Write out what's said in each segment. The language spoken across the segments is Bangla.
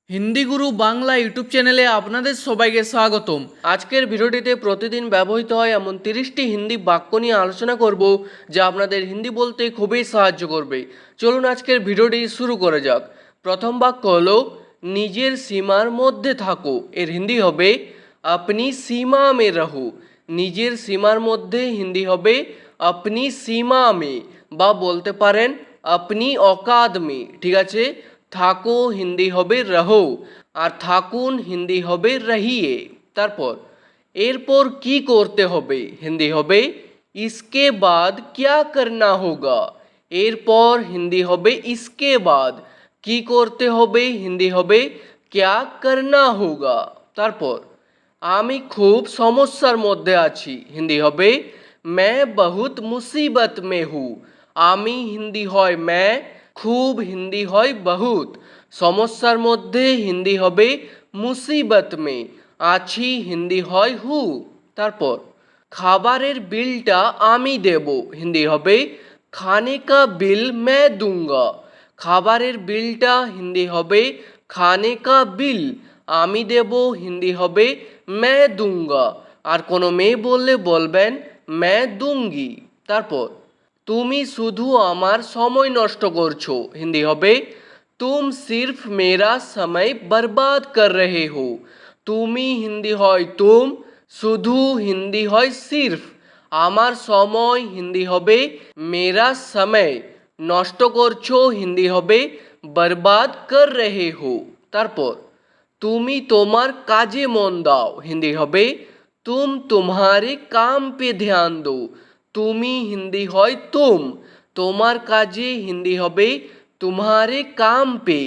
হিন্দি গুরু বাংলা ইউটিউব চ্যানেলে আপনাদের সবাইকে স্বাগতম। আজকের ভিডিওটিতে প্রতিদিন ব্যবহৃত হয় এমন 30টি হিন্দি বাক্য নিয়ে আলোচনা করব, যা আপনাদের হিন্দি বলতে খুবই সাহায্য করবে। চলুন আজকের ভিডিওটি শুরু করা যাক। প্রথম বাক্য হলো নিজের সীমার মধ্যে থাকো। এর হিন্দি হবে আপনি সীমা মে রহো। নিজের সীমার মধ্যে হিন্দি হবে আপনি সীমা মে, বা বলতে পারেন আপনি অকাদ মে। ঠিক আছে, থাকো হিন্দি হবে রহো, আর থাকুন হিন্দি হবে রহিয়ে। তারপর এরপর কি করতে হবে হিন্দি হবে ইসকে বাদ ক্যা করনা হোগা। এরপর হিন্দি হবে ইসকে বাদ, কি করতে হবে হিন্দি হবে ক্যা করনা হোগা। তারপর আমি খুব সমস্যার মধ্যে আছি হিন্দি হবে मैं बहुत मुसीबत में हूँ। আমি হিন্দি হয় मैं, খুব হিন্দি হয় বহুত, সমস্যার মধ্যে হিন্দি হবে মুসিবত মে, আছি হিন্দি হয় হু। তারপর খাবারের বিলটা আমি দেব হিন্দি হবে খানে কা বিল मैं दूंगा। খাবারের বিলটা হিন্দি হবে খানে কা বিল, আমি দেব হিন্দি হবে मैं दूंगा, আর কোনো মেয়ে বললে বলবেন मैं दूंगी। তারপর তুমি শুধু আমার সময় নষ্ট করছো হিন্দি হবে तुम सिर्फ मेरा समय बर्बाद कर रहे हो। তুমি হিন্দি হয় তুম, শুধু হিন্দি হয় সির্ফ, আমার সময় হিন্দি হবে মেরা সময়, নষ্ট করছো হিন্দি হবে বরবাদ কর রহে হো। তারপর তুমি তোমার কাজে মন দাও হিন্দি হবে तुम तुम्हारे काम पे ध्यान दो। তুমি হিন্দি হয় তুম, তোমার কাজে হিন্দি হবে तुम्हारे काम पे,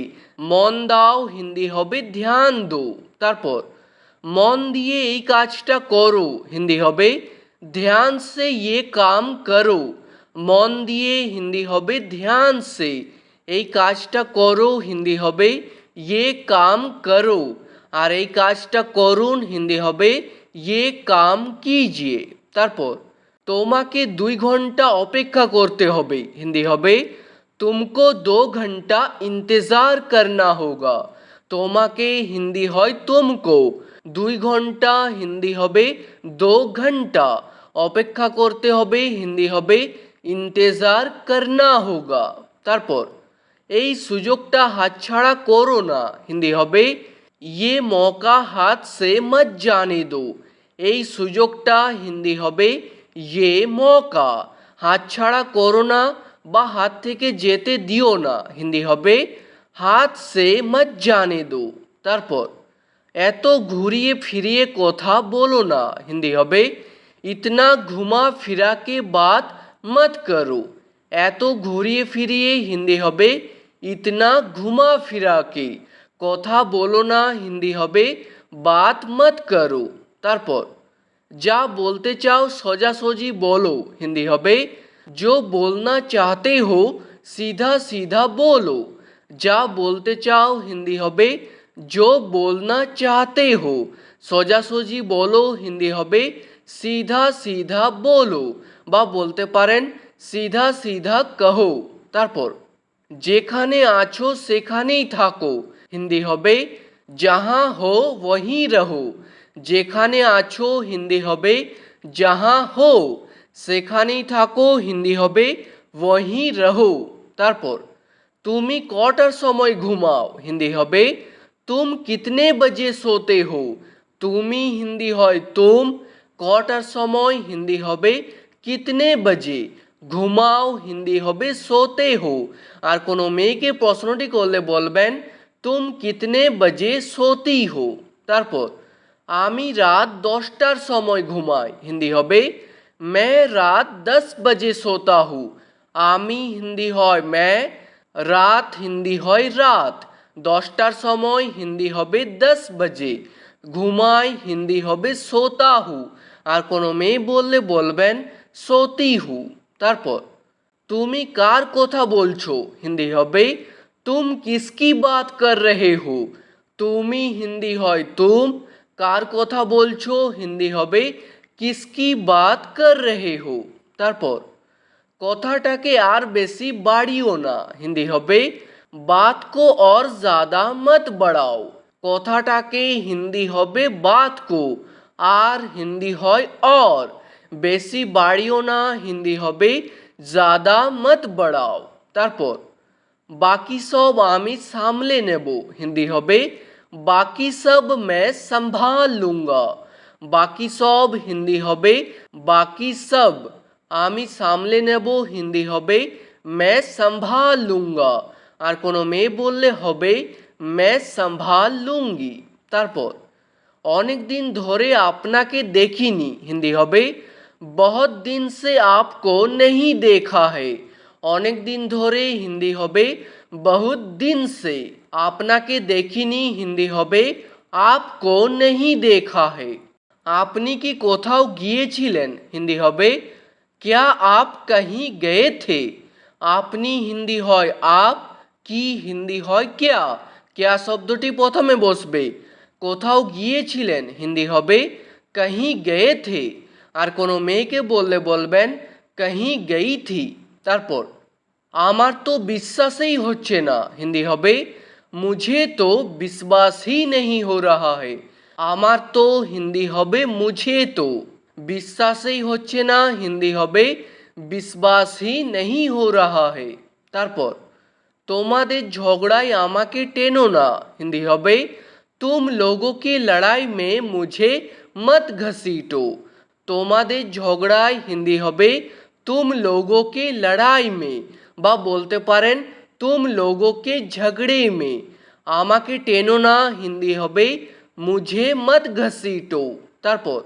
মন দাও হিন্দি হবে ধ্যান দো। তারপর মন দিয়ে এই কাজটা করো হিন্দি হবে ধ্যান সে ये काम करो। মন দিয়ে হিন্দি হবে ধ্যান সে, এই কাজটা করো হিন্দি হবে ये काम करो, আর এই কাজটা করুন হিন্দি হবে ये काम कीजिए। তারপর তোমাকে 2 ঘন্টা অপেক্ষা করতে হবে হিন্দি হবে तुमको 2 घंटा इंतज़ार करना होगा। তোমাকে হিন্দি হয় তুমকো, 2 ঘন্টা হিন্দি হবে 2 ঘন্টা, অপেক্ষা করতে হবে হিন্দি হবে ইন্তেজার করনা হোগা। তারপর এই সুযোগটা হাতছাড়া করো না হিন্দি হবে ये मौका हाथ से मत जाने दो। এই সুযোগটা হিন্দি হবে ये मौका, হাতছাড়া করো না বা হাত থেকে যেতে দিও না হিন্দি হবে হাত সে মত জানে দো। তারপর এত ঘুরিয়ে ফিরিয়ে কথা বলো না হিন্দি হবে ইতনা ঘুমা ফিরা কে বাত মত করো। এত ঘুরিয়ে ফিরিয়ে হিন্দি হবে ইতনা ঘুমা ফিরা কে, কথা বলো না হিন্দি হবে বাত মত করো। তারপর যা বলতে চাও সোজাসুজি বলো হিন্দি হবে जो बोलना चाहते हो सीधा सीधा बोलो। যা বলতে চাও হিন্দি হবে जो बोलना चाहते हो, সোজাসুজি বলো হিন্দি হবে सीधा सीधा बोलो, বা বলতে পারেন सीधा सीधा कहो। তারপর যেখানে আছো সেখানেই থাকো হিন্দি হবে जहाँ हो वहीं रहो। যেখানে আছো হিন্দি হবে जहाँ हो, সেখানেই থাকো হিন্দি হবে वहीं रहो। তারপর তুমি কটার সময় ঘুমাও হিন্দি হবে तुम कितने बजे सोते हो। তুমি হিন্দি হয় तुम, কটার সময় হিন্দি হবে কিতনে বজে, ঘুমাও হিন্দি হবে সোতে হো, আর কোনো মেয়েকে প্রশ্নটি করলে বলবেন तुम कितने बजे सोती हो। তারপর আমি রাত 10টার সময় ঘুমাই হিন্দি হবে मैं रात 10 बजे सोता हूँ। আমি হিন্দি হয় मैं, রাত হিন্দি হয় রাত, 10টার সময় হিন্দি হবে 10 बजे, ঘুমাই হিন্দি হবে সোতা হু, আর কোনো মেয়ে বললে বলবেন সোতি হু। তারপর তুমি কার কথা বলছো হিন্দি হবে तुम किसकी बात कर रहे हो। তুমি হিন্দি হয় तुम, কার কথা বলছো হিন্দি হবে किसकी बात कर रहे हो। তারপর কথাটাকে আর বেশি বাড়িও না হিন্দি হবে बात को और ज़्यादा मत बढ़ाओ কথাটাকে হিন্দি হবে বাত কো আর হিন্দি হয় और বেশি বাড়িও না হিন্দি হবে ज़्यादा मत बढ़ाओ তারপর বাকি সব আমি সামলে নেব হিন্দি হবে বাকি সব मैं संभाल लूँगा বাকি সব হিন্দি হবে বাকি সব আমি সামলে নেব হিন্দি হবে मैं संभाल लूँगा আর কোনো মেয়ে বললে হবে मैं संभाल लूँगी তারপর অনেক দিন ধরে আপনাকে দেখিনি হিন্দি হবে बहुत दिन से आपको नहीं देखा है অনেক দিন ধরে হিন্দি হবে बहुत दिन से আপনাকে দেখিনি হিন্দি হবে आपको नहीं देखा है আপনি কি কোথাও গিয়েছিলেন হিন্দি হবে क्या आप कहीं गए थे আপনি হিন্দি হয় आप কি হিন্দি হয় क्या क्या শব্দটি প্রথমে বসবে কোথাও গিয়েছিলেন হিন্দি হবে कहीं गए थे আর কোনো মেয়েকে বললে বলবেন कहीं गई थी তারপর আমার তো বিশ্বাসই হচ্ছে না হিন্দি হবে मुझे तो विश्वास ही नहीं हो रहा है আমার তো হিন্দি হবে मुझे तो বিশ্বাসই হচ্ছে না হিন্দি হবে विश्वास ही नहीं हो रहा है তারপর তোমাদের ঝগড়ায় আমাকে টেনো না হিন্দি হবে तुम लोगों की लड़ाई में मुझे मत घसीटो তোমাদের ঝগড়ায় হিন্দি হবে तुम लोगों की लड़ाई में বা বলতে পারেন तुम लोगों के झगड़े में আমাকে টেনো না হিন্দি হবে मुझे मत घसीटो তারপর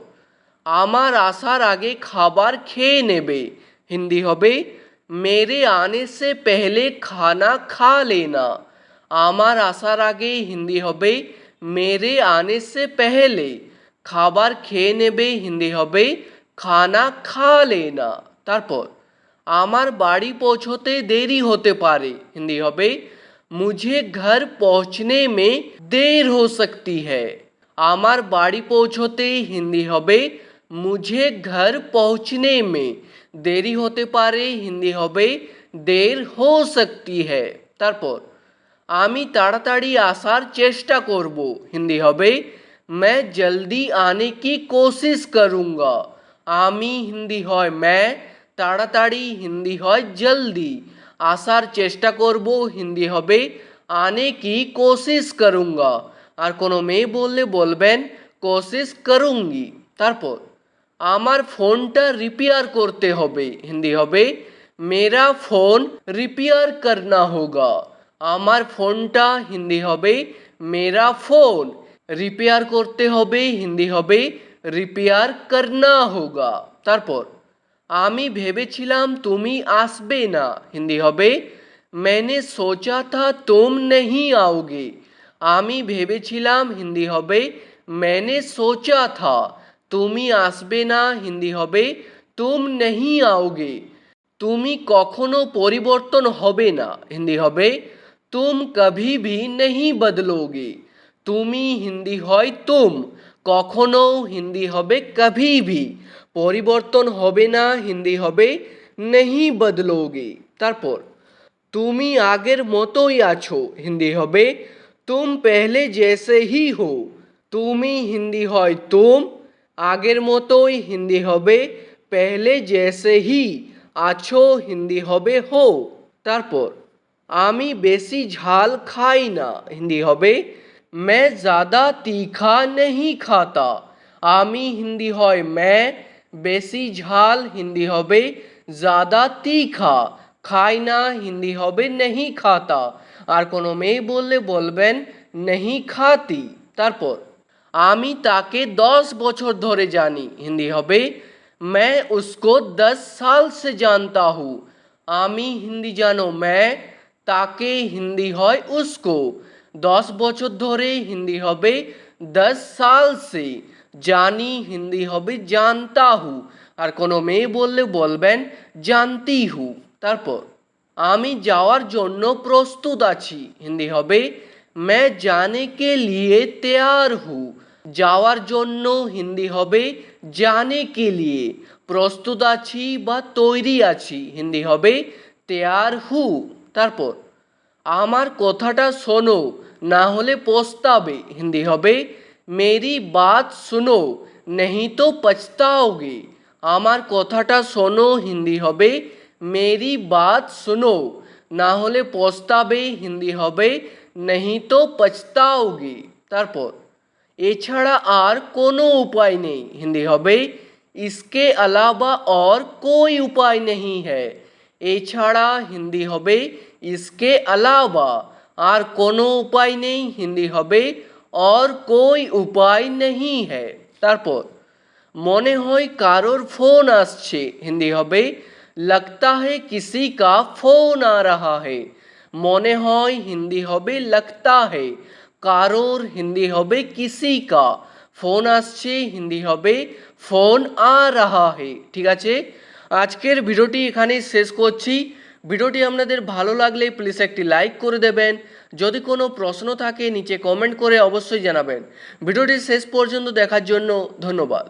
আমার আসার আগে খাবার খেয়ে নেবে হিন্দি হবে मेरे आने से पहले खाना खा लेना আমার আসার আগে হিন্দি হবে मेरे आने से पहले খাবার খেয়ে নেবে হিন্দি হবে খানা খা লেনা তারপর আমার বাড়ি পৌঁছতে দেরি হতে পারে হিন্দি হবে मुझे घर पहुंचने में देर हो सकती है আমার বাড়ি পৌঁছতে হিন্দি হবে मुझे घर पहुंचने में দেরি হতে পারে হিন্দি হবে देर हो सकती है তারপর আমি তাড়াতাড়ি আসার চেষ্টা করব হিন্দি হবে मैं जल्दी आने की कोशिश करूँगा আমি হিন্দি হয় मैं তাড়াতাড়ি হিন্দি হয় जल्दी আসার চেষ্টা করব হিন্দি হবে आने की कोशिश करूँगा আর কোনো মেয়ে বললে বলবেন कोशिश करूँगी তারপর আমার ফোনটা রিপেয়ার করতে হবে হিন্দি হবে मेरा फ़ोन रिपेयर करना होगा আমার ফোনটা হিন্দি হবে मेरा फ़ोन রিপেয়ার করতে হবে হিন্দি হবে রিপেয়ার करना होगा তারপর আমি ভেবেছিলাম তুমি আসবে না হিন্দি হবে मैंने सोचा था तुम नहीं आओगे আমি ভেবেছিলাম হিন্দি হবে मैंने सोचा था তুমি আসবে না হিন্দি হবে तुम नहीं आओगे তুমি কখনো পরিবর্তন হবে না হিন্দি হবে तुम कभी भी नहीं बदलोगे তুমি হিন্দি হয় तुम কখনো হিন্দি হবে कभी भी পরিবর্তন হবে না হিন্দি হবে नहीं बदलोगे তারপর তুমি আগের মতোই আছো হিন্দি হবে तुम पहले जैसे ही हो তুমি হিন্দি হয় तुम আগের মতোই হিন্দি হবে पहले जैसे ही আছো হিন্দি হবে हो তারপর আমি বেশি ঝাল খাই না হিন্দি হবে मैं ज़्यादा तीखा नहीं खाता আমি হিন্দি হয় मैं বেশি ঝাল হিন্দি হবে ज़्यादा तीखा খাই না হিন্দি হবে नहीं खाता আর কোনো মেয়ে বললে বলবেন नहीं खाती তারপর আমি তাকে 10 বছর ধরে জানি হিন্দি হবে मैं उसको 10 साल से जानता हूँ আমি হিন্দি জানো मैं তাকে হিন্দি হয় उसको 10 বছর ধরে হিন্দি হবে 10 साल से জানি হিন্দি হবে जानता हूँ আর কোনো মেয়ে বললে বলবেন जानती हूँ তারপর আমি যাওয়ার জন্য প্রস্তুত আছি হিন্দি হবে मैं जाने के लिए तैयार हूँ যাওয়ার জন্য হিন্দি হবে जाने के लिए প্রস্তুত আছি বা তৈরি আছি হিন্দি হবে तैयार हूँ তারপর আমার কথাটা শোনো না হলে পস্তাবে হিন্দি হবে মেরি বাত শুনো नहीं तो पछताओगे আমার কথাটা শোনো হিন্দি হবে মেরি বাত শুনো না হলে পস্তাবে হিন্দি হবে नहीं तो पछताओगे তারপর এছাড়া আর কোনো উপায় নেই হিন্দি হবে इसके अलावा और कोई उपाय नहीं है এছাড়া হিন্দি হবে इसके अलावा আর কোনো উপায় নেই হিন্দি হবে और कोई उपाय नहीं है তারপর মনে হয় কারোর ফোন আসছে হিন্দি হবে लगता है किसी का फोन आ रहा है মনে হয় হিন্দি হবে लगता है কারোর হিন্দি হবে किसी का ফোন আসছে হিন্দি হবে ফোন আ রাহা হে ঠিক আছে আজকের ভিডিওটি এখানেই শেষ করছি ভিডিওটি আপনাদের ভালো লাগলে প্লিজ একটি লাইক করে দেবেন যদি কোনো প্রশ্ন থাকে নিচে কমেন্ট করে অবশ্যই জানাবেন ভিডিওটি শেষ পর্যন্ত দেখার জন্য ধন্যবাদ